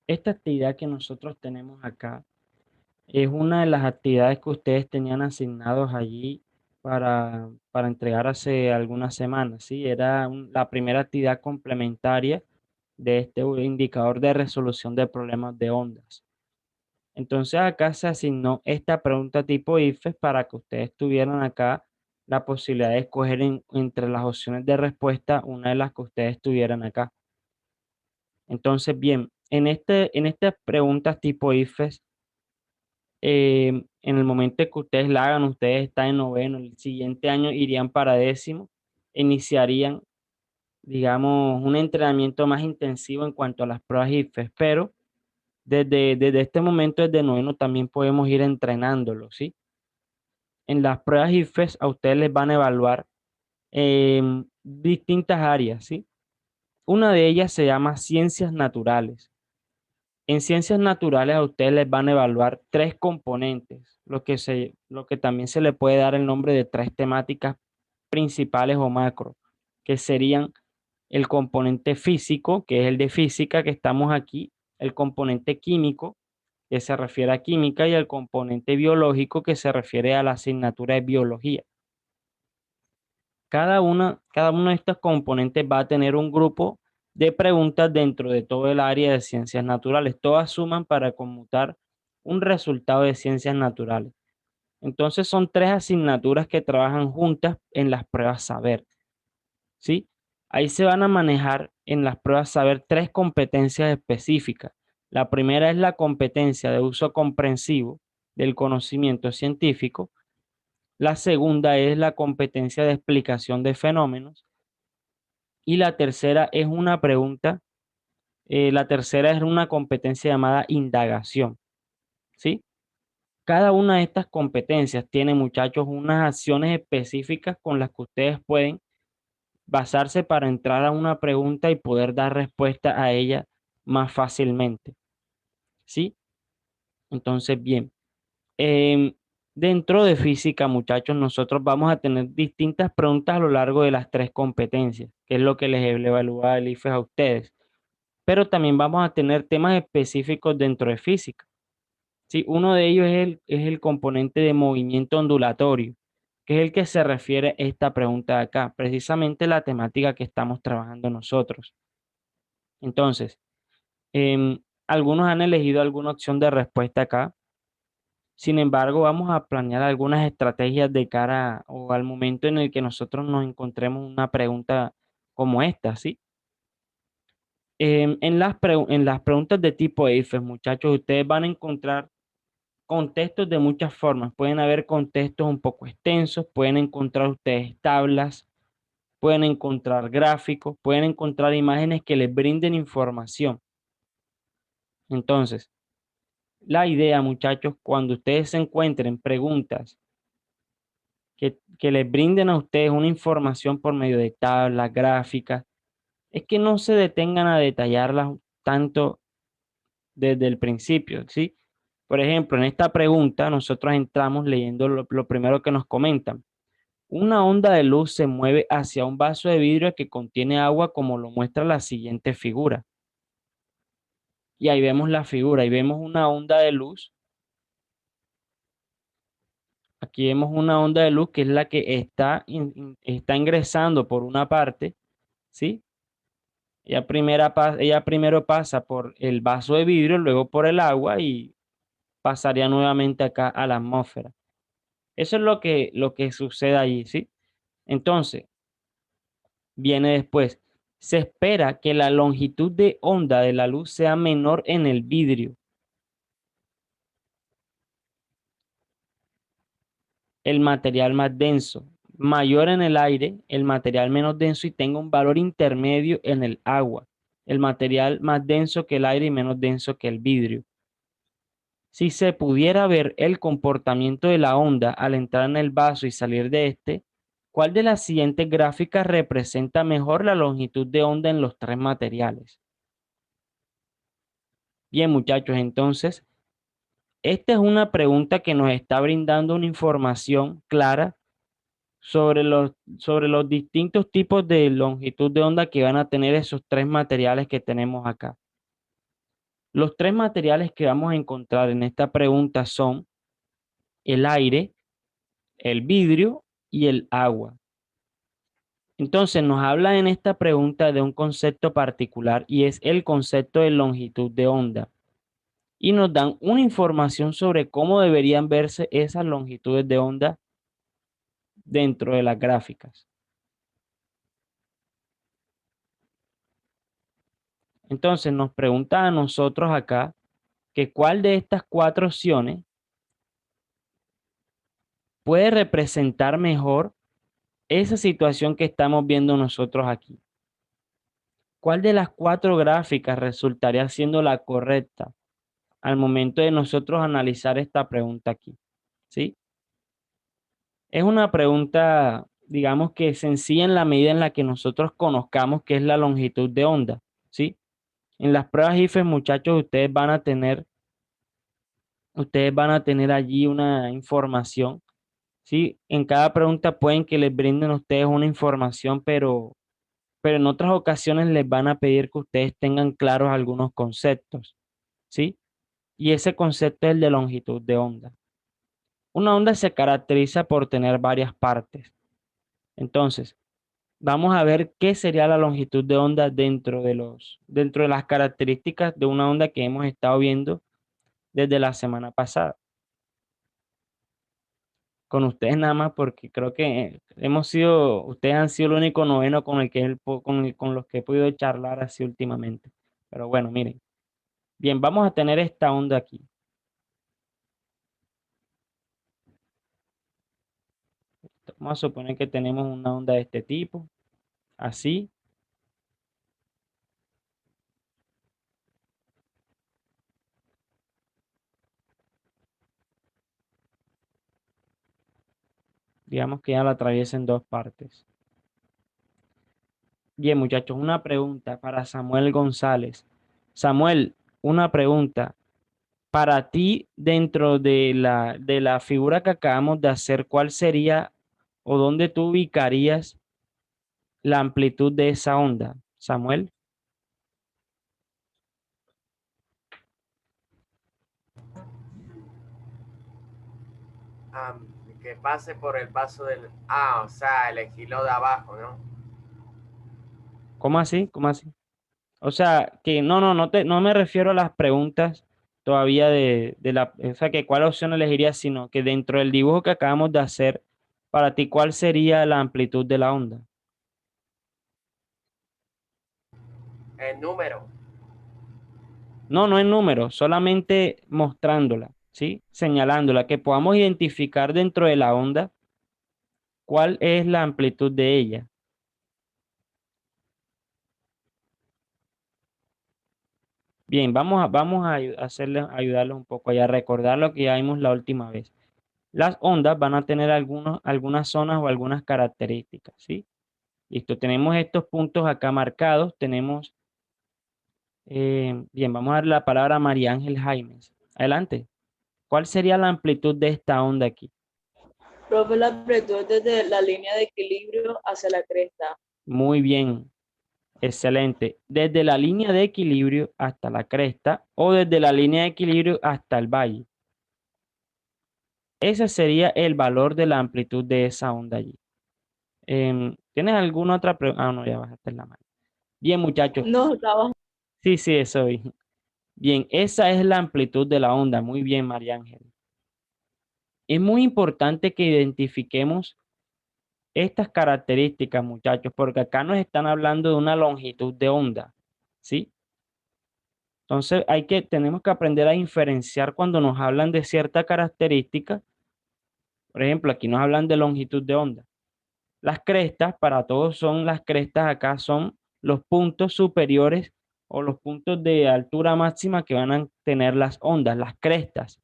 Esta actividad que nosotros tenemos acá es una de las actividades que ustedes tenían asignados allí para entregar hace algunas semanas, ¿sí? Era la primera actividad complementaria de este indicador de resolución de problemas de ondas. Entonces acá se asignó esta pregunta tipo IFES para que ustedes tuvieran acá la posibilidad de escoger entre las opciones de respuesta una de las que ustedes tuvieran acá. Entonces, bien, en estas preguntas tipo IFES, en el momento que ustedes la hagan, ustedes están en noveno, el siguiente año irían para décimo, iniciarían, digamos, un entrenamiento más intensivo en cuanto a las pruebas IFES, pero desde este momento, desde noveno, también podemos ir entrenándolo, ¿sí? En las pruebas IFES a ustedes les van a evaluar distintas áreas, ¿sí? Una de ellas se llama ciencias naturales. En ciencias naturales a ustedes les van a evaluar tres componentes, lo que también se le puede dar el nombre de tres temáticas principales o macro, que serían el componente físico, que es el de física que estamos aquí, el componente químico, que se refiere a química, y el componente biológico, que se refiere a la asignatura de biología. Cada uno de estos componentes va a tener un grupo de preguntas dentro de todo el área de ciencias naturales. Todas suman para conmutar un resultado de ciencias naturales. Entonces son tres asignaturas que trabajan juntas en las pruebas saber, ¿sí? Ahí se van a manejar en las pruebas saber tres competencias específicas. La primera es la competencia de uso comprensivo del conocimiento científico. La segunda es la competencia de explicación de fenómenos. Y la tercera es una pregunta, la tercera es una competencia llamada indagación, ¿sí? Cada una de estas competencias tiene, muchachos, unas acciones específicas con las que ustedes pueden basarse para entrar a una pregunta y poder dar respuesta a ella más fácilmente, ¿sí? Entonces, bien, em, dentro de física, muchachos, nosotros vamos a tener distintas preguntas a lo largo de las tres competencias, que es lo que les evalúa el IFES a ustedes. Pero también vamos a tener temas específicos dentro de física. ¿Sí? Uno de ellos es el componente de movimiento ondulatorio, que es el que se refiere a esta pregunta de acá, precisamente la temática que estamos trabajando nosotros. Entonces, algunos han elegido alguna opción de respuesta acá. Sin embargo, vamos a planear algunas estrategias de cara o al momento en el que nosotros nos encontremos una pregunta como esta, ¿sí? En las preguntas de tipo IFES, muchachos, ustedes van a encontrar contextos de muchas formas. Pueden haber contextos un poco extensos, pueden encontrar ustedes tablas, pueden encontrar gráficos, pueden encontrar imágenes que les brinden información. Entonces, la idea, muchachos, cuando ustedes se encuentren preguntas que les brinden a ustedes una información por medio de tablas, gráficas, es que no se detengan a detallarlas tanto desde el principio, ¿sí? Por ejemplo, en esta pregunta nosotros entramos leyendo lo primero que nos comentan. Una onda de luz se mueve hacia un vaso de vidrio que contiene agua como lo muestra la siguiente figura. Y ahí vemos la figura, y vemos una onda de luz. Aquí vemos una onda de luz que es la que está ingresando por una parte, ¿sí? Ella primero pasa por el vaso de vidrio, luego por el agua y pasaría nuevamente acá a la atmósfera. Eso es lo que sucede allí, ¿sí? Entonces, viene después. Se espera que la longitud de onda de la luz sea menor en el vidrio, el material más denso, mayor en el aire, el material menos denso y tenga un valor intermedio en el agua, el material más denso que el aire y menos denso que el vidrio. Si se pudiera ver el comportamiento de la onda al entrar en el vaso y salir de este, ¿cuál de las siguientes gráficas representa mejor la longitud de onda en los tres materiales? Bien, muchachos, entonces, esta es una pregunta que nos está brindando una información clara sobre los distintos tipos de longitud de onda que van a tener esos tres materiales que tenemos acá. Los tres materiales que vamos a encontrar en esta pregunta son el aire, el vidrio y el agua. Entonces nos habla en esta pregunta de un concepto particular y es el concepto de longitud de onda. Y nos dan una información sobre cómo deberían verse esas longitudes de onda dentro de las gráficas. Entonces nos pregunta a nosotros acá que cuál de estas cuatro opciones puede representar mejor esa situación que estamos viendo nosotros aquí. ¿Cuál de las cuatro gráficas resultaría siendo la correcta al momento de nosotros analizar esta pregunta aquí? ¿Sí? Es una pregunta, digamos que sencilla en la medida en la que nosotros conozcamos qué es la longitud de onda. ¿Sí? En las pruebas IFES, muchachos, ustedes van a tener allí una información. ¿Sí? En cada pregunta pueden que les brinden a ustedes una información, pero en otras ocasiones les van a pedir que ustedes tengan claros algunos conceptos, ¿sí? Y ese concepto es el de longitud de onda. Una onda se caracteriza por tener varias partes. Entonces, vamos a ver qué sería la longitud de onda dentro de las características de una onda que hemos estado viendo desde la semana pasada. Con ustedes nada más porque creo que ustedes han sido el único noveno con el que con los que he podido charlar así últimamente. Pero bueno, miren. Bien, vamos a tener esta onda aquí. Vamos a suponer que tenemos una onda de este tipo, así. Digamos que ya la atraviesa en dos partes. Bien, muchachos, una pregunta para Samuel González. Samuel, una pregunta. Para ti, dentro de la figura que acabamos de hacer, ¿cuál sería o dónde tú ubicarías la amplitud de esa onda, Samuel? Ah, que pase por el paso del... Ah, o sea, elegirlo de abajo, ¿no? ¿Cómo así? ¿Cómo así? O sea, que no me refiero a las preguntas todavía o sea, que cuál opción elegirías, sino que dentro del dibujo que acabamos de hacer, para ti, ¿cuál sería la amplitud de la onda? El número. No, no en números, solamente mostrándola, ¿sí? Señalándola, que podamos identificar dentro de la onda cuál es la amplitud de ella. Bien, vamos a ayudarles un poco y a recordar lo que ya vimos la última vez. Las ondas van a tener algunas zonas o algunas características, ¿sí? Listo, tenemos estos puntos acá marcados. Bien, vamos a dar la palabra a María Ángel Jaimes. Adelante. ¿Cuál sería la amplitud de esta onda aquí? Profe, la amplitud desde la línea de equilibrio hacia la cresta. Muy bien, excelente. Desde la línea de equilibrio hasta la cresta o desde la línea de equilibrio hasta el valle. Ese sería el valor de la amplitud de esa onda allí. ¿Tienes alguna otra pregunta? Ah, no, ya bajaste la mano. Bien, muchachos. No, estaba. Sí, sí, eso es. Bien, esa es la amplitud de la onda. Muy bien, María Ángel. Es muy importante que identifiquemos estas características, muchachos, porque acá nos están hablando de una longitud de onda, ¿sí? Entonces tenemos que aprender a diferenciar cuando nos hablan de cierta característica. Por ejemplo, aquí nos hablan de longitud de onda. Las crestas, para todos son las crestas acá, son los puntos superiores o los puntos de altura máxima que van a tener las ondas, las crestas.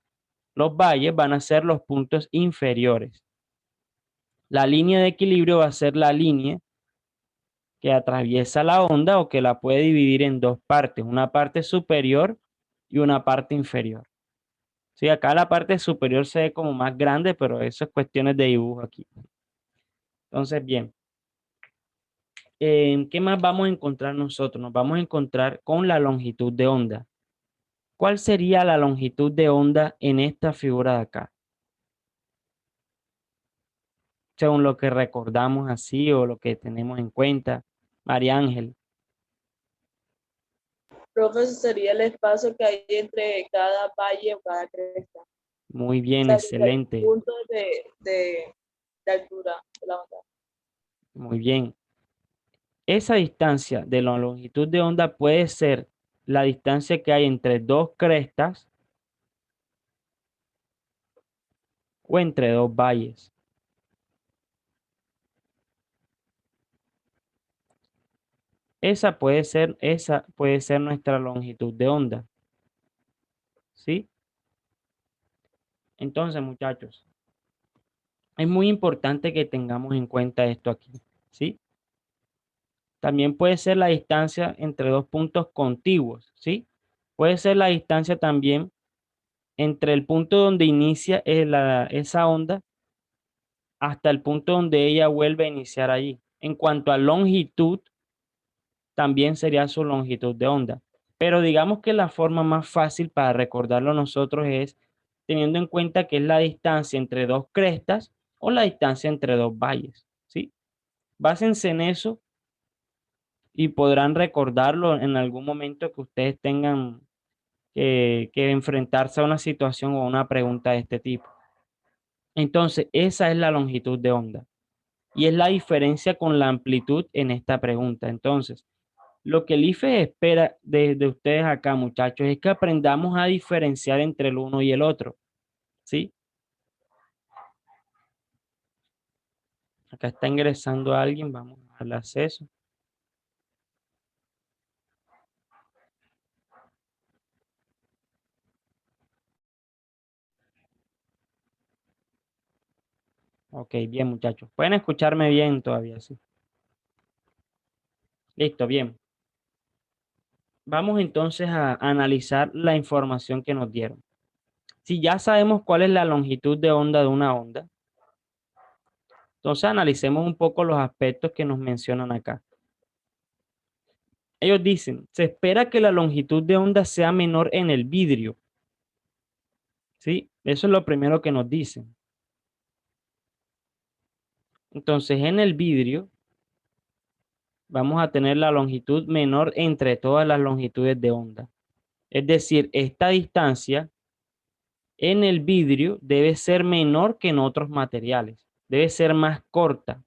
Los valles van a ser los puntos inferiores. La línea de equilibrio va a ser la línea que atraviesa la onda o que la puede dividir en dos partes, una parte superior y una parte inferior. Sí, acá la parte superior se ve como más grande, pero eso es cuestiones de dibujo aquí. Entonces, bien, ¿qué más vamos a encontrar nosotros? Nos vamos a encontrar con la longitud de onda. ¿Cuál sería la longitud de onda en esta figura de acá? Según lo que recordamos así o lo que tenemos en cuenta. María Ángel. Profe, ese sería el espacio que hay entre cada valle o cada cresta. O Muy bien, sea, diferentes excelente. puntos de altura de la onda. Muy bien. Esa distancia de la longitud de onda puede ser la distancia que hay entre dos crestas o entre dos valles. Esa puede ser nuestra longitud de onda. ¿Sí? Entonces, muchachos, es muy importante que tengamos en cuenta esto aquí. ¿Sí? También puede ser la distancia entre dos puntos contiguos. ¿Sí? Puede ser la distancia también entre el punto donde inicia esa onda hasta el punto donde ella vuelve a iniciar allí. En cuanto a longitud, también sería su longitud de onda. Pero digamos que la forma más fácil para recordarlo nosotros es teniendo en cuenta que es la distancia entre dos crestas o la distancia entre dos valles, ¿sí? Básense en eso y podrán recordarlo en algún momento que ustedes tengan que enfrentarse a una situación o una pregunta de este tipo. Entonces, esa es la longitud de onda y es la diferencia con la amplitud en esta pregunta. Entonces, lo que el IFE espera de ustedes acá, muchachos, es que aprendamos a diferenciar entre el uno y el otro, ¿sí? Acá está ingresando alguien, vamos a darle acceso. Ok, bien, muchachos. Pueden escucharme bien todavía, sí. Listo, bien. Vamos entonces a analizar la información que nos dieron. Si ya sabemos cuál es la longitud de onda de una onda, entonces analicemos un poco los aspectos que nos mencionan acá. Ellos dicen, se espera que la longitud de onda sea menor en el vidrio. ¿Sí? Eso es lo primero que nos dicen. Entonces, en el vidrio vamos a tener la longitud menor entre todas las longitudes de onda. Es decir, esta distancia en el vidrio debe ser menor que en otros materiales. Debe ser más corta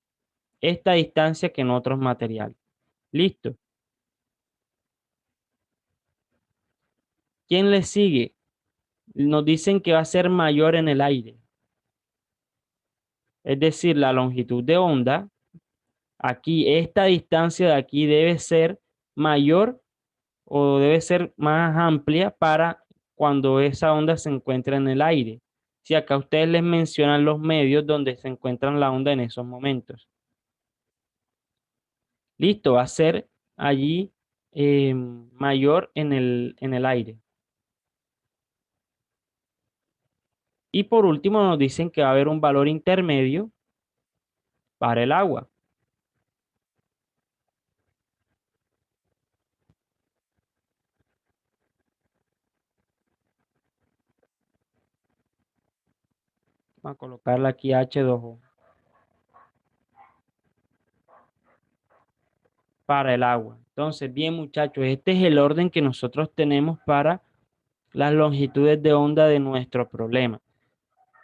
esta distancia que en otros materiales. Listo. ¿Quién le sigue? Nos dicen que va a ser mayor en el aire. Es decir, la longitud de onda, aquí, esta distancia de aquí debe ser mayor o debe ser más amplia para cuando esa onda se encuentra en el aire. Si acá ustedes les mencionan los medios donde se encuentran la onda en esos momentos. Listo, va a ser allí mayor en el aire. Y por último nos dicen que va a haber un valor intermedio para el agua. Vamos a colocarle aquí H2O. Para el agua. Entonces, bien muchachos, este es el orden que nosotros tenemos para las longitudes de onda de nuestro problema.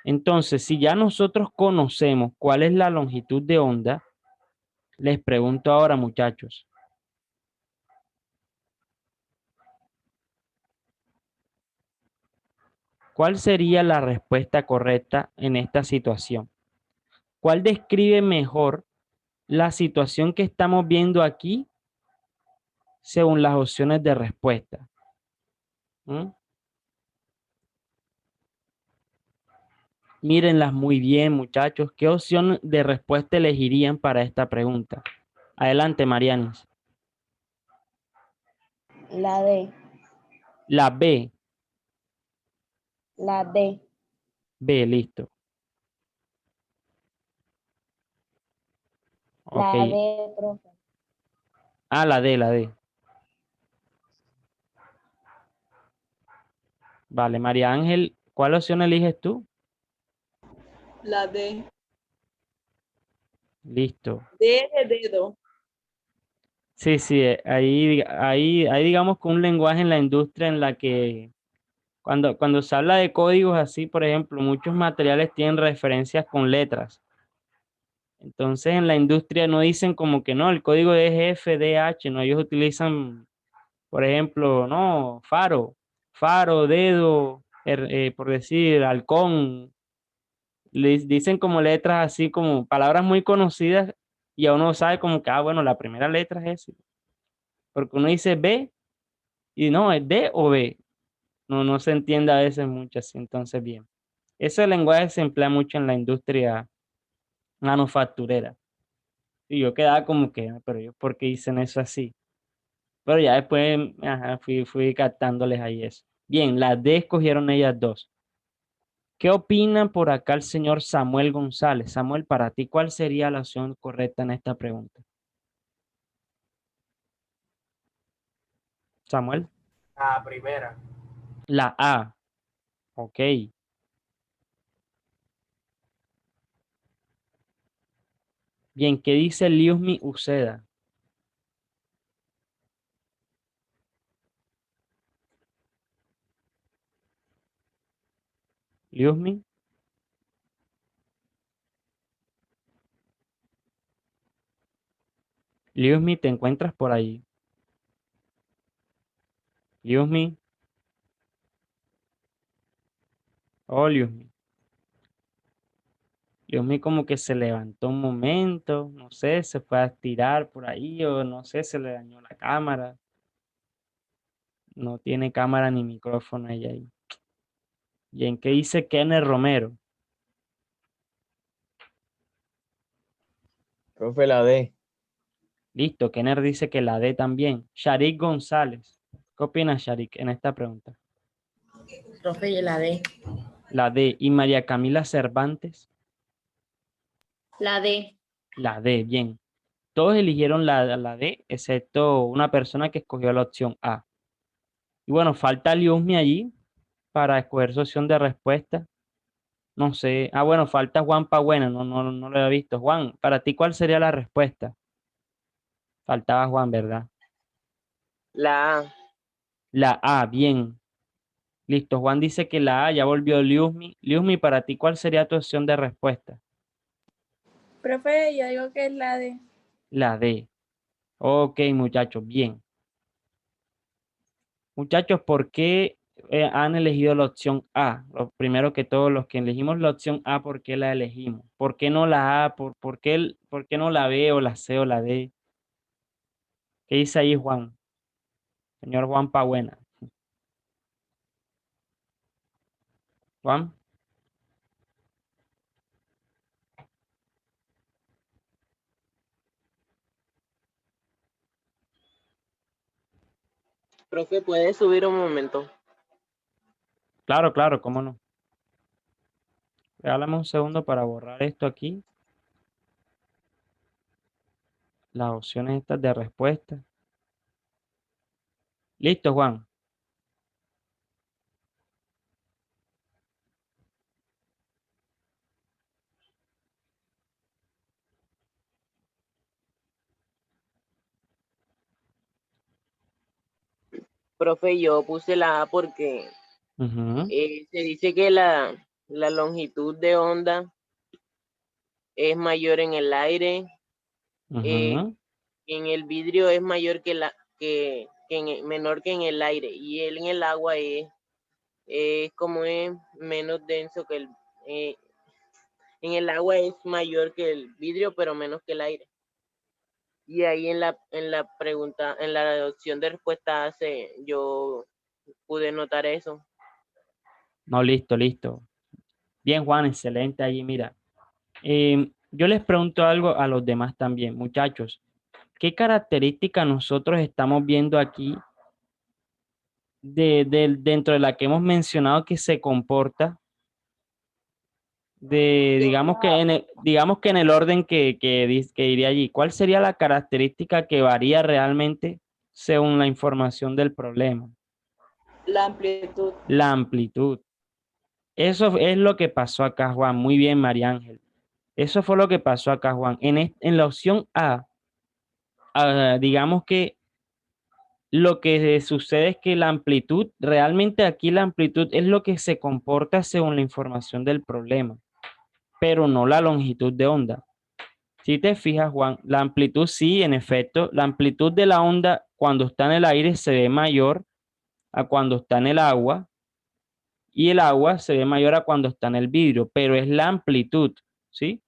Entonces, si ya nosotros conocemos cuál es la longitud de onda, les pregunto ahora, muchachos, ¿cuál sería la respuesta correcta en esta situación? ¿Cuál describe mejor la situación que estamos viendo aquí según las opciones de respuesta? ¿Mm? Mírenlas muy bien, muchachos. ¿Qué opción de respuesta elegirían para esta pregunta? Adelante, Marianis. La D. La B. La D. B, listo. Ok. La D, profe. Ah, la D, la D. Vale, María Ángel, ¿cuál opción eliges tú? La D. Listo. D de dedo. Sí, sí, ahí digamos que un lenguaje en la industria en la que cuando se habla de códigos así, por ejemplo, muchos materiales tienen referencias con letras. Entonces en la industria no dicen como que no, el código es FDH, no, ellos utilizan, por ejemplo, no, faro, dedo, por decir, halcón, les dicen como letras así como palabras muy conocidas y a uno sabe como que, ah, bueno, la primera letra es esa, porque uno dice B y no, es D o B, no se entiende a veces mucho así, entonces bien. Ese lenguaje se emplea mucho en la industria manufacturera. Y yo quedaba como que, "Ah, pero yo, ¿por qué dicen eso así?" Pero ya después ajá, fui captándoles ahí eso. Bien, las D escogieron ellas dos. ¿Qué opina por acá el señor Samuel González? Samuel, para ti, ¿cuál sería la opción correcta en esta pregunta? Samuel, La primera. la A. Ok. Bien, ¿qué dice Liusmi Uceda? Liusmi, Liusmi, ¿te encuentras por ahí? Liusmi, oh, Liusmi. Liusmi como que se levantó un momento, no sé, se fue a estirar por ahí o no sé, se le dañó la cámara. No tiene cámara ni micrófono ella ahí. Bien, ¿qué dice Kenneth Romero? Profe, la D. Listo, Kenneth dice que la D también. Sharik González. ¿Qué opinas, Sharik, en esta pregunta? Profe, y la D. La D. ¿Y María Camila Cervantes? La D. La D, bien. Todos eligieron la D, excepto una persona que escogió la opción A. Y bueno, falta Liusmi allí para escoger su opción de respuesta. No sé. Ah, bueno, falta Juan Pagüena, no lo había visto. Juan, para ti, ¿cuál sería la respuesta? Faltaba Juan, ¿verdad? La A. La A, bien. Listo. Juan dice que la A ya volvió Liusmi. Liusmi, para ti, ¿cuál sería tu opción de respuesta? Profe, yo digo que es la D. La D. Ok, muchachos, bien. Muchachos, ¿por qué han elegido la opción A? Lo primero que todo, los que elegimos la opción A, ¿por qué la elegimos? ¿Por qué no la A? ¿Por qué no la B o la C o la D? ¿Qué dice ahí Juan? Señor Juan Pagüena. Juan, Profe, ¿puede subir un momento? claro, claro, cómo no. Regálame un segundo para borrar esto aquí. Las opciones estas de respuesta. Listo, Juan. Profe, yo puse la A porque Ujú, se dice que la longitud de onda es mayor en el aire, eh, ujú. en el vidrio es mayor menor que en el aire, y él en el agua es como es menos denso que eh, en el agua es mayor que el vidrio, pero menos que el aire. Y ahí en la pregunta, en la opción de respuesta hace, yo pude notar eso. No, listo, listo. Bien, Juan, excelente allí, mira. Yo les pregunto algo a los demás también, muchachos. ¿Qué característica nosotros estamos viendo aquí dentro de la que hemos mencionado que se comporta digamos que en el orden que iría allí? ¿Cuál sería la característica que varía realmente según la información del problema? La amplitud. La amplitud. Eso es lo que pasó acá, Juan. Muy bien, María Ángel. Eso fue lo que pasó acá, Juan. En la opción A, digamos que lo que sucede es que la amplitud, realmente aquí la amplitud es lo que se comporta según la información del problema, pero no la longitud de onda. Si te fijas, Juan, la amplitud sí, en efecto, la amplitud de la onda cuando está en el aire se ve mayor a cuando está en el agua y el agua se ve mayor a cuando está en el vidrio, pero es la amplitud, ¿sí?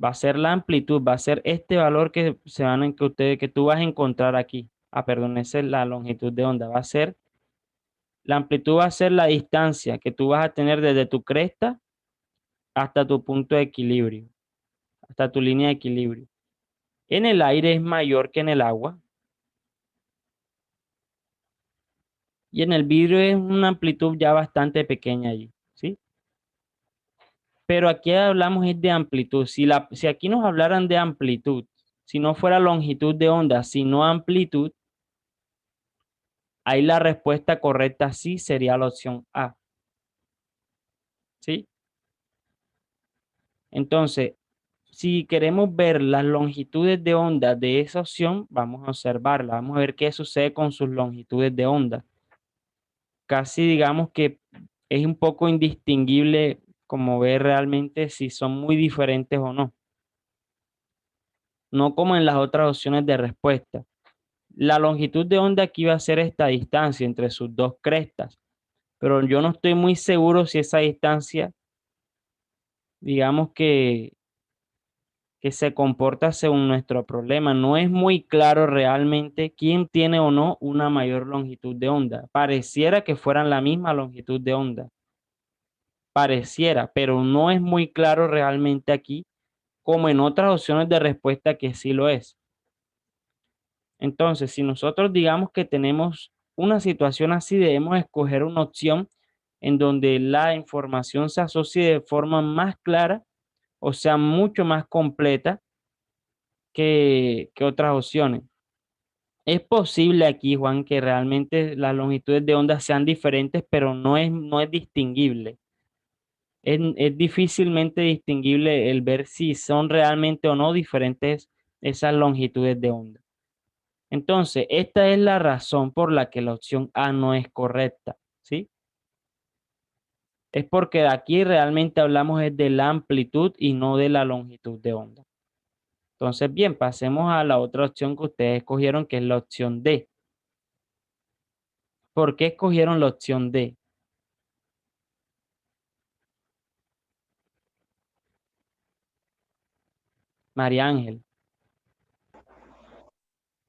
Va a ser la amplitud, va a ser este valor que que tú vas a encontrar aquí. Ah, perdón, esa es la longitud de onda. La amplitud va a ser la distancia que tú vas a tener desde tu cresta hasta tu punto de equilibrio, hasta tu línea de equilibrio. En el aire es mayor que en el agua y en el vidrio es una amplitud ya bastante pequeña allí, ¿sí? Pero aquí hablamos es de amplitud. Si aquí nos hablaran de amplitud, si no fuera longitud de onda, sino amplitud, ahí la respuesta correcta sí sería la opción A. ¿Sí? Entonces, si queremos ver las longitudes de onda de esa opción, vamos a observarla. Vamos a ver qué sucede con sus longitudes de onda. Casi digamos que es un poco indistinguible como ver realmente si son muy diferentes o no. No como en las otras opciones de respuesta. La longitud de onda aquí va a ser esta distancia entre sus dos crestas, pero yo no estoy muy seguro si esa distancia, digamos que se comporta según nuestro problema. No es muy claro realmente quién tiene o no una mayor longitud de onda. Pareciera que fueran la misma longitud de onda. Pareciera, pero no es muy claro realmente aquí, como en otras opciones de respuesta que sí lo es. Entonces, si nosotros digamos que tenemos una situación así, debemos escoger una opción en donde la información se asocie de forma más clara, o sea, mucho más completa que otras opciones. Es posible aquí, Juan, que realmente las longitudes de onda sean diferentes, pero no es distinguible. Es difícilmente distinguible el ver si son realmente o no diferentes esas longitudes de onda. Entonces, esta es la razón por la que la opción A no es correcta, ¿sí? Es porque de aquí realmente hablamos es de la amplitud y no de la longitud de onda. Entonces, bien, pasemos a la otra opción que ustedes escogieron, que es la opción D. ¿Por qué escogieron la opción D? María Ángel.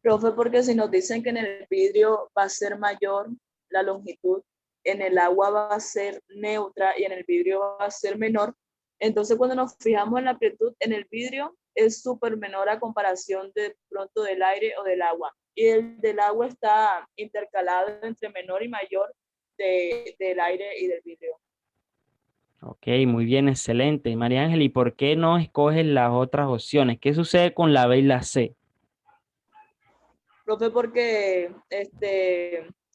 Profe, porque si nos dicen que en el vidrio va a ser mayor la longitud, en el agua va a ser neutra y en el vidrio va a ser menor, entonces cuando nos fijamos en la amplitud, en el vidrio es súper menor a comparación de pronto del aire o del agua. Y el del agua está intercalado entre menor y mayor del aire y del vidrio. Ok, muy bien, excelente. María Ángel, ¿y por qué no escoges las otras opciones? ¿Qué sucede con la B y la C? Profe, porque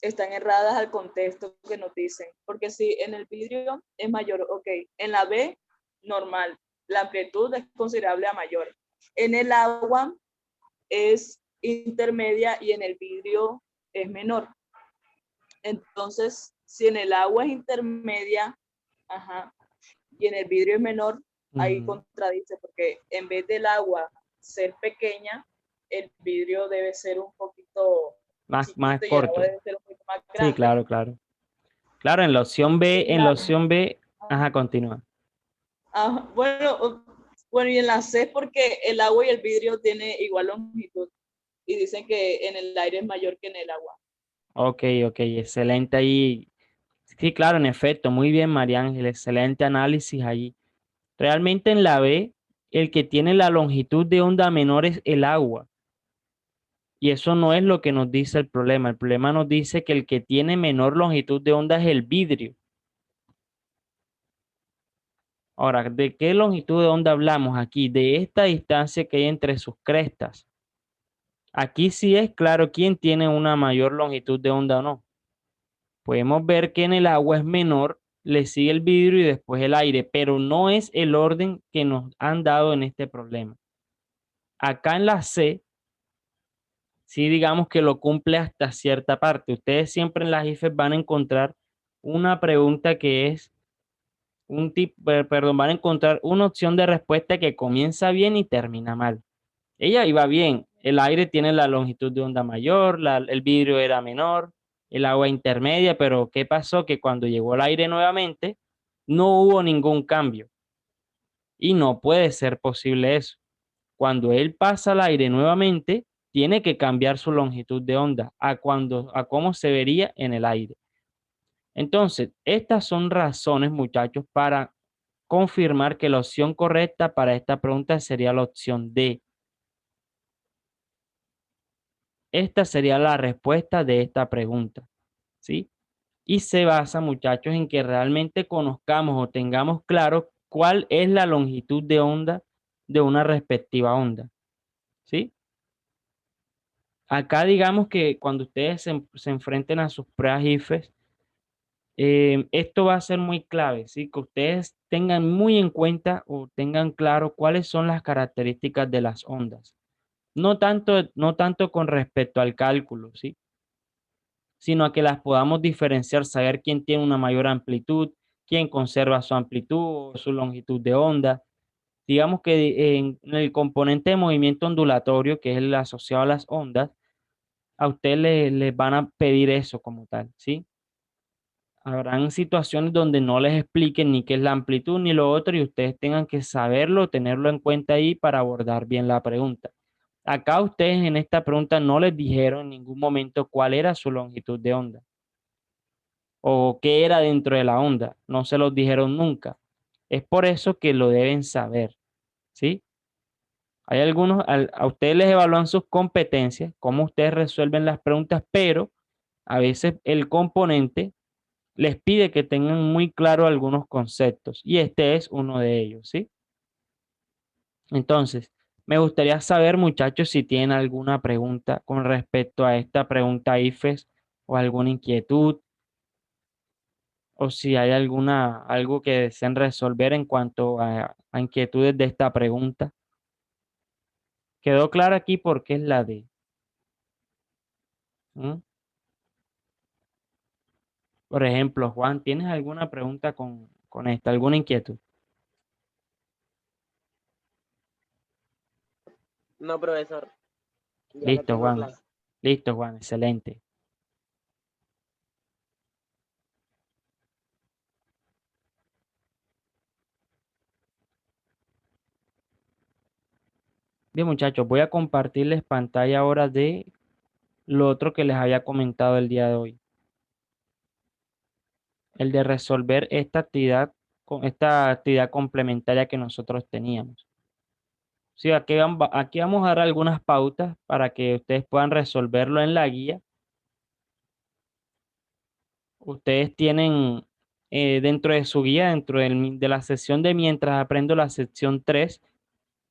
están erradas al contexto que nos dicen. Porque si en el vidrio es mayor, ok, en la B, normal, la amplitud es considerable a mayor. En el agua es intermedia y en el vidrio es menor. Entonces, si en el agua es intermedia, ajá, y en el vidrio es menor, ahí contradice, porque en vez del agua ser pequeña, el vidrio debe ser un poquito Más chiquito y el corto. agua debe ser un poquito más grande. Sí, claro, claro. Claro, en la opción B, ajá, continúa. Bueno, y en la C es porque el agua y el vidrio tienen igual longitud y dicen que en el aire es mayor que en el agua. Ok, excelente ahí. Sí, claro, en efecto, muy bien, María Ángel, excelente análisis allí. Realmente en la B, el que tiene la longitud de onda menor es el agua. Y eso no es lo que nos dice el problema. El problema nos dice que el que tiene menor longitud de onda es el vidrio. Ahora, ¿de qué longitud de onda hablamos aquí? De esta distancia que hay entre sus crestas. Aquí sí es claro quién tiene una mayor longitud de onda o no. Podemos ver que en el agua es menor, le sigue el vidrio y después el aire, pero no es el orden que nos han dado en este problema. Acá en la C, sí digamos que lo cumple hasta cierta parte. Ustedes siempre en las IFES van a encontrar una pregunta que es van a encontrar una opción de respuesta que comienza bien y termina mal. Ella iba bien, el aire tiene la longitud de onda mayor, el vidrio era menor, el agua intermedia, pero ¿qué pasó? Que cuando llegó el aire nuevamente, no hubo ningún cambio y no puede ser posible eso. Cuando él pasa al aire nuevamente, tiene que cambiar su longitud de onda a cómo se vería en el aire. Entonces, estas son razones, muchachos, para confirmar que la opción correcta para esta pregunta sería la opción D. Esta sería la respuesta de esta pregunta, ¿sí? Y se basa, muchachos, en que realmente conozcamos o tengamos claro cuál es la longitud de onda de una respectiva onda, ¿sí? Acá digamos que cuando ustedes se enfrenten a sus pruebas IFES, esto va a ser muy clave, ¿sí? Que ustedes tengan muy en cuenta o tengan claro cuáles son las características de las ondas. No tanto con respecto al cálculo, ¿sí? Sino a que las podamos diferenciar, saber quién tiene una mayor amplitud, quién conserva su amplitud o su longitud de onda. Digamos que en el componente de movimiento ondulatorio, que es el asociado a las ondas, a usted les van a pedir eso como tal, ¿sí? Habrán situaciones donde no les expliquen ni qué es la amplitud ni lo otro y ustedes tengan que saberlo, tenerlo en cuenta ahí para abordar bien la pregunta. Acá ustedes en esta pregunta no les dijeron en ningún momento cuál era su longitud de onda o qué era dentro de la onda. No se los dijeron nunca. Es por eso que lo deben saber, ¿sí? Hay algunos, a ustedes les evalúan sus competencias, cómo ustedes resuelven las preguntas, pero a veces el componente les pide que tengan muy claro algunos conceptos y este es uno de ellos, ¿sí? Entonces, me gustaría saber, muchachos, si tienen alguna pregunta con respecto a esta pregunta IFES o alguna inquietud o si hay algo que deseen resolver en cuanto a inquietudes de esta pregunta. ¿Quedó claro aquí por qué es la D? ¿Mm? Por ejemplo, Juan, ¿tienes alguna pregunta con esta, alguna inquietud? No, profesor. Ya la Listo, tengo Juan. clara. Listo, Juan, excelente. Bien, muchachos, voy a compartirles pantalla ahora de lo otro que les había comentado el día de hoy. El de resolver esta actividad complementaria que nosotros teníamos. Sí, aquí vamos a dar algunas pautas para que ustedes puedan resolverlo en la guía. Ustedes tienen dentro de su guía, de la sección de mientras aprendo la sección 3,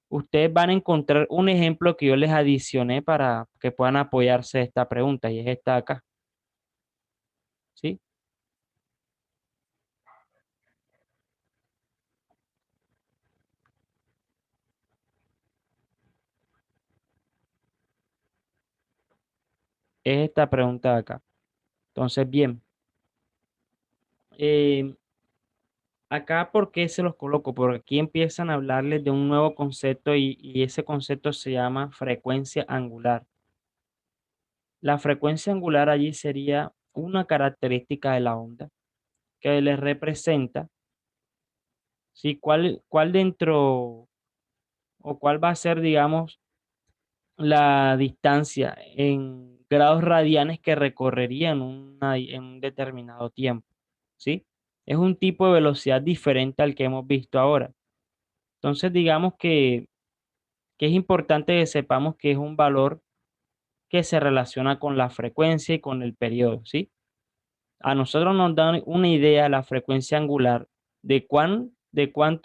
ustedes van a encontrar un ejemplo que yo les adicioné para que puedan apoyarse de esta pregunta y es esta de acá. ¿Sí? Es esta pregunta de acá. Entonces, bien. eh, Acá, ¿por qué se los coloco? Porque aquí empiezan a hablarles de un nuevo concepto y ese concepto se llama frecuencia angular. La frecuencia angular allí sería una característica de la onda que les representa, ¿sí? ¿Cuál dentro o cuál va a ser, digamos, la distancia en grados radianes que recorrería en un determinado tiempo, ¿sí? Es un tipo de velocidad diferente al que hemos visto ahora. Entonces, digamos que es importante que sepamos que es un valor que se relaciona con la frecuencia y con el periodo, ¿sí? A nosotros nos dan una idea la frecuencia angular de cuán de cuán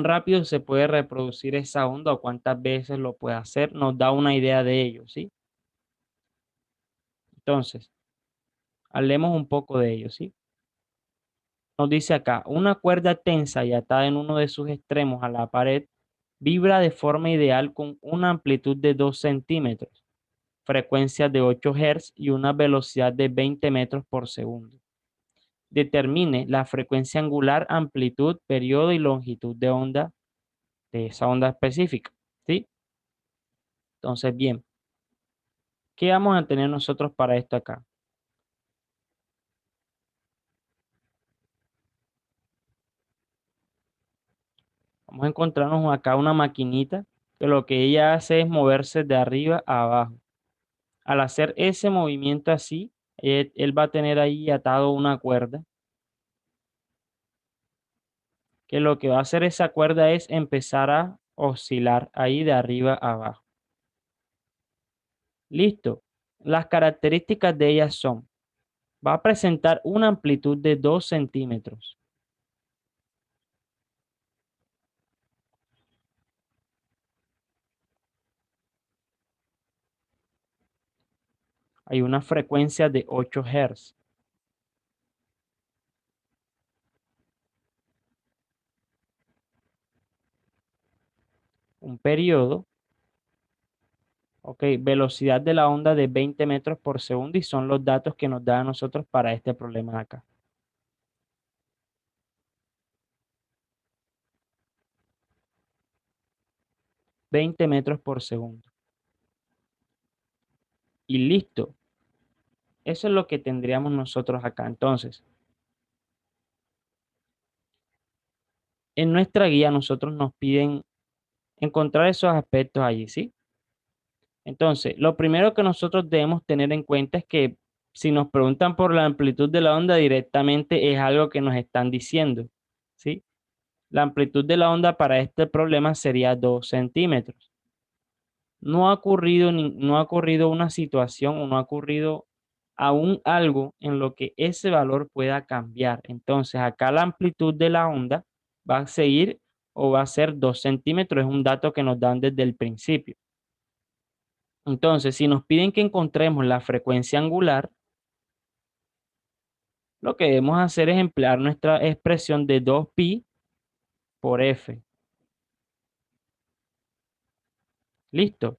rápido se puede reproducir esa onda o cuántas veces lo puede hacer, nos da una idea de ello, ¿sí? Entonces, hablemos un poco de ello, ¿sí? Nos dice acá, una cuerda tensa y atada en uno de sus extremos a la pared vibra de forma ideal con una amplitud de 2 centímetros, frecuencia de 8 Hz y una velocidad de 20 metros por segundo. Determine la frecuencia angular, amplitud, periodo y longitud de onda de esa onda específica, ¿sí? Entonces, bien, ¿qué vamos a tener nosotros para esto acá? Vamos a encontrarnos acá una maquinita que lo que ella hace es moverse de arriba a abajo. Al hacer ese movimiento así, él va a tener ahí atado una cuerda, que lo que va a hacer esa cuerda es empezar a oscilar ahí de arriba a abajo. Listo. Las características de ellas son, va a presentar una amplitud de 2 centímetros. Hay una frecuencia de 8 Hz. Un periodo, ok, velocidad de la onda de 20 metros por segundo y son los datos que nos da a nosotros para este problema de acá. 20 metros por segundo. Y listo. Eso es lo que tendríamos nosotros acá. Entonces, en nuestra guía nosotros nos piden encontrar esos aspectos allí, ¿sí? Entonces, lo primero que nosotros debemos tener en cuenta es que si nos preguntan por la amplitud de la onda directamente es algo que nos están diciendo, ¿sí? La amplitud de la onda para este problema sería 2 centímetros. No ha ocurrido, no ha ocurrido una situación o no ha ocurrido aún algo en lo que ese valor pueda cambiar. Entonces, acá la amplitud de la onda va a seguir o va a ser 2 centímetros. Es un dato que nos dan desde el principio. Entonces, si nos piden que encontremos la frecuencia angular, lo que debemos hacer es emplear nuestra expresión de 2pi por f. Listo.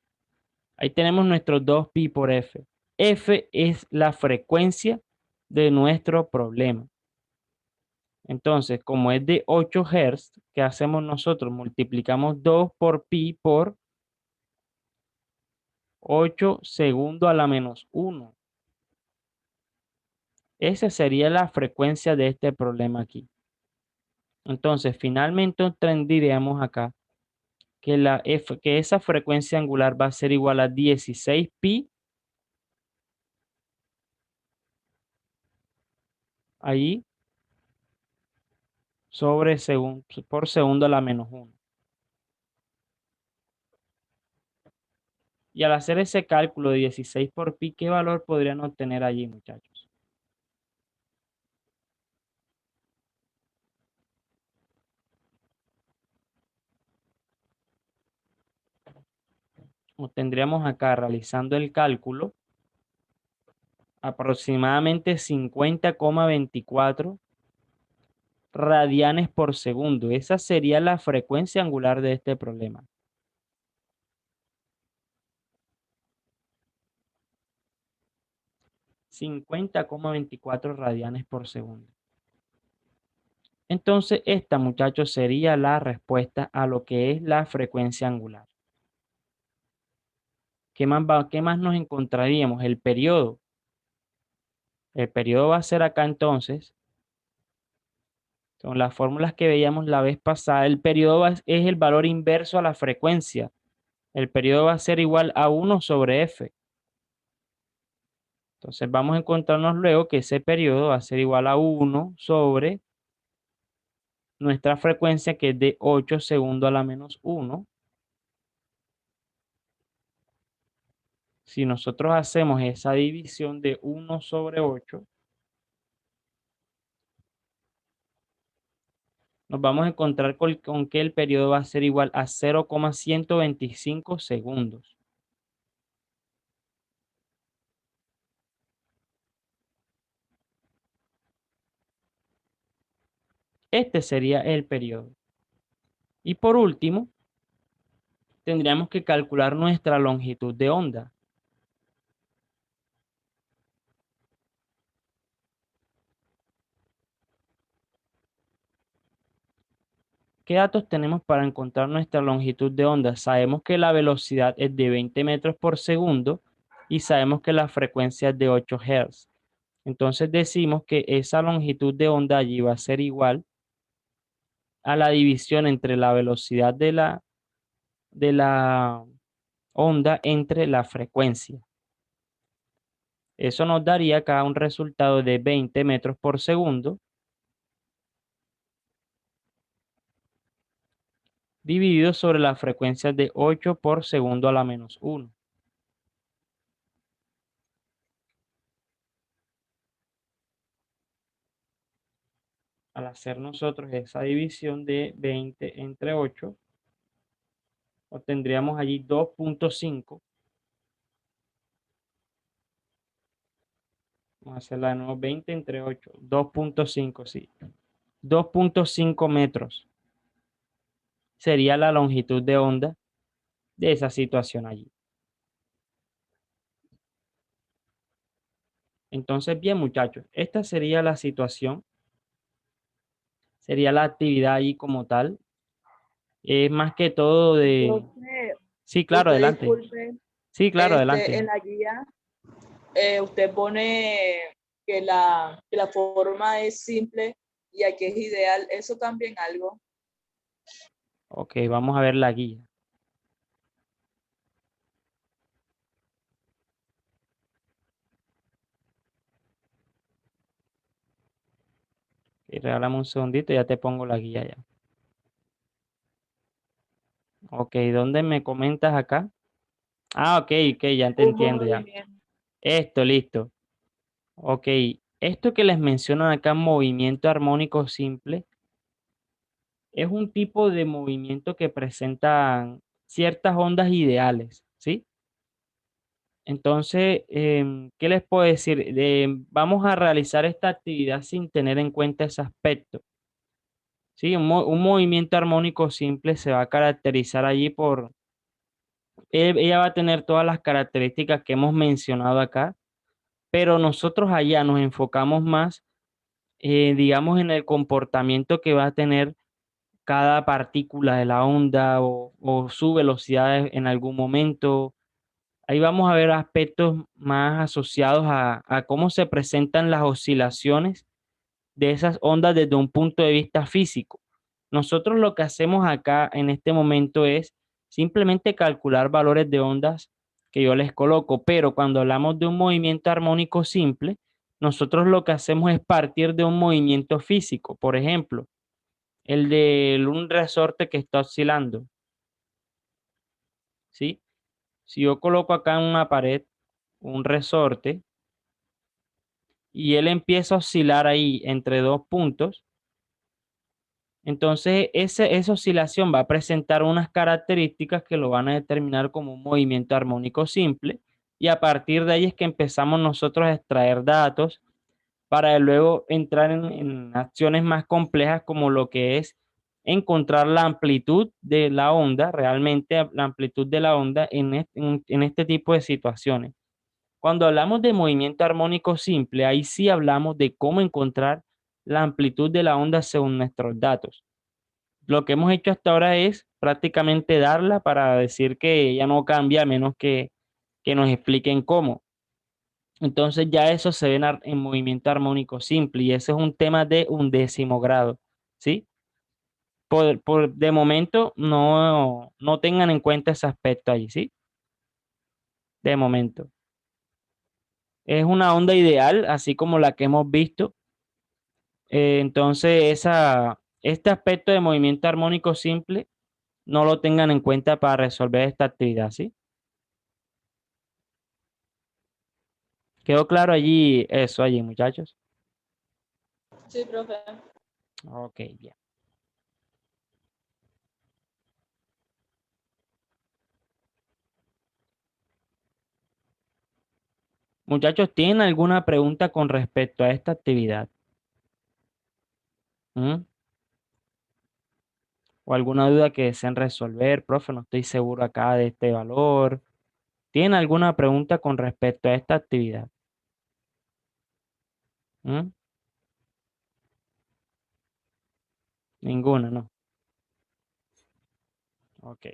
Ahí tenemos nuestro 2pi por f. F es la frecuencia de nuestro problema. Entonces, como es de 8 Hz, ¿qué hacemos nosotros? Multiplicamos 2 por pi por 8 segundo a la menos 1. Esa sería la frecuencia de este problema aquí. Entonces, finalmente tendríamos acá que esa frecuencia angular va a ser igual a 16 pi ahí sobre por segundo a la menos 1. Y al hacer ese cálculo de 16 por pi, ¿qué valor podrían obtener allí, muchachos? Tendríamos acá realizando el cálculo aproximadamente 50,24 radianes por segundo. Esa sería la frecuencia angular de este problema. 50,24 radianes por segundo. Entonces, esta, muchachos, sería la respuesta a lo que es la frecuencia angular. ¿Qué más nos encontraríamos? El periodo. El periodo va a ser acá entonces, con las fórmulas que veíamos la vez pasada, el periodo es el valor inverso a la frecuencia. El periodo va a ser igual a 1 sobre f. Entonces vamos a encontrarnos luego que ese periodo va a ser igual a 1 sobre nuestra frecuencia, que es de 8 segundo a la menos 1. Si nosotros hacemos esa división de 1 sobre 8, nos vamos a encontrar con que el periodo va a ser igual a 0,125 segundos. Este sería el periodo. Y por último, tendríamos que calcular nuestra longitud de onda. ¿Qué datos tenemos para encontrar nuestra longitud de onda? Sabemos que la velocidad es de 20 metros por segundo y sabemos que la frecuencia es de 8 Hz. Entonces decimos que esa longitud de onda allí va a ser igual a la división entre la velocidad de la onda entre la frecuencia. Eso nos daría acá un resultado de 20 metros por segundo dividido sobre la frecuencia de 8 por segundo a la menos 1. Al hacer nosotros esa división de 20 entre 8, obtendríamos allí 2.5. Vamos a hacerla de nuevo, 20 entre 8, 2.5, sí. 2.5 metros sería la longitud de onda de esa situación allí. Entonces, bien, muchachos, esta sería la situación, sería la actividad allí como tal. Es más que todo de... Profe, Sí, claro, usted adelante. disculpe, Sí, claro, adelante. en la guía usted pone que la forma es simple y aquí es ideal. ¿Eso también algo? Ok, vamos a ver la guía. Y regálame un segundito, ya te pongo la guía ya. Ok, ¿dónde me comentas acá? Ah, ok, ya te Un entiendo ya. movimiento. Esto, listo. Ok, esto que les mencionan acá, movimiento armónico simple, es un tipo de movimiento que presentan ciertas ondas ideales, ¿sí? Entonces, ¿qué les puedo decir? Vamos a realizar esta actividad sin tener en cuenta ese aspecto. Sí, un movimiento armónico simple se va a caracterizar allí por, ella va a tener todas las características que hemos mencionado acá, pero nosotros allá nos enfocamos más, digamos, en el comportamiento que va a tener cada partícula de la onda o su velocidad en algún momento. Ahí vamos a ver aspectos más asociados a cómo se presentan las oscilaciones de esas ondas desde un punto de vista físico. Nosotros lo que hacemos acá en este momento es simplemente calcular valores de ondas que yo les coloco, pero cuando hablamos de un movimiento armónico simple, nosotros lo que hacemos es partir de un movimiento físico. Por ejemplo, el de un resorte que está oscilando, ¿sí? Si yo coloco acá en una pared un resorte y él empieza a oscilar ahí entre dos puntos, entonces esa oscilación va a presentar unas características que lo van a determinar como un movimiento armónico simple y a partir de ahí es que empezamos nosotros a extraer datos para luego entrar en acciones más complejas como lo que es encontrar la amplitud de la onda, realmente la amplitud de la onda en este tipo de situaciones. Cuando hablamos de movimiento armónico simple, ahí sí hablamos de cómo encontrar la amplitud de la onda según nuestros datos. Lo que hemos hecho hasta ahora es prácticamente darla para decir que ella no cambia a menos que nos expliquen cómo. Entonces ya eso se ve en movimiento armónico simple y ese es un tema de 1/10 grado, ¿sí? De momento no tengan en cuenta ese aspecto allí, ¿sí? De momento. Es una onda ideal, así como la que hemos visto. Entonces este aspecto de movimiento armónico simple no lo tengan en cuenta para resolver esta actividad, ¿sí? ¿Quedó claro allí eso allí, muchachos? Sí, profe. Ok, bien. Muchachos, ¿tienen alguna pregunta con respecto a esta actividad? ¿Mm? ¿O alguna duda que deseen resolver? Profe, no estoy seguro acá de este valor. ¿Tienen alguna pregunta con respecto a esta actividad? ¿Mm? Ninguna, ¿no? Ok.